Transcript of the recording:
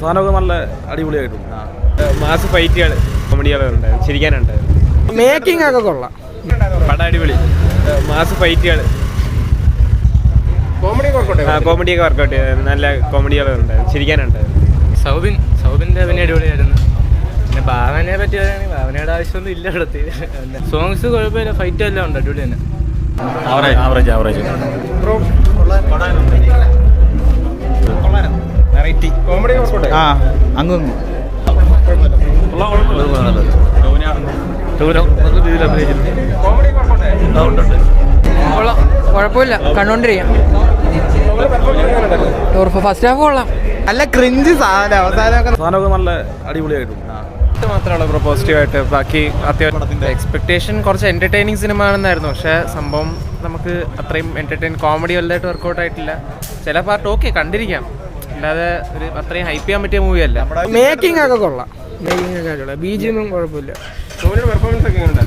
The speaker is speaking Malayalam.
സാധനമൊക്കെ നല്ല അടിപൊളിയായിട്ടുണ്ട്. മാസ് ഫൈറ്റുകൾ കോമഡികളുണ്ട്, ചിരിക്കാനുണ്ട്. മേക്കിംഗ് ഒക്കെ കൊള്ളാം. പടം അടിപൊളി. മാസ് ഫൈറ്റുകൾ കോമഡിയൊക്കെ വർക്കൗട്ട് ചെയ്ത് നല്ല കോമഡികളുണ്ട്, ചിരിക്കാനുണ്ട്. സൗബിൻ്റെ അഭിനയം അടിപൊളിയായിരുന്നു. പിന്നെ ഭാവനയെ പറ്റി പറയുകയാണെങ്കിൽ ഭാവനയുടെ ആവശ്യമൊന്നും ഇല്ല ഇടത്ത്. സോങ്സ് കുഴപ്പമില്ല, ഫൈറ്റ് എല്ലാം ഉണ്ട്, അടിപൊളി തന്നെ. ആവറേജ് കുഴപ്പമില്ല, കണ്ടോണ്ടിരിക്കാം. ഫസ്റ്റ് ഹാഫ് കൊള്ളാം. നല്ല ക്രിഞ്ച് സാധനമൊക്കെ നല്ല അടിപൊളിയായിട്ടുണ്ട്. മാത്രമേ പോസിറ്റീവായിട്ട്, ബാക്കി അത്യാവശ്യം എക്സ്പെക്ടേഷൻ കുറച്ച് എന്റർടൈനിങ് സിനിമ ആണെന്നായിരുന്നു. പക്ഷേ സംഭവം നമുക്ക് അത്രയും കോമഡി വലുതായിട്ട് വർക്കൗട്ട് ആയിട്ടില്ല. ചില പാർട്ട് ഓക്കെ കണ്ടിരിക്കാം, അല്ലാതെ ഒരു അത്രയും ഹൈപ്പ് ചെയ്യാൻ പറ്റിയ മൂവി അല്ല. മേക്കിംഗ് ഒക്കെ കൊള്ളാം. മേക്കിംഗ് ഒക്കെ അടിപൊളി. ബീജിയൊന്നും കുഴപ്പമില്ല. പെർഫോമൻസ് ഒക്കെ ഉണ്ട്.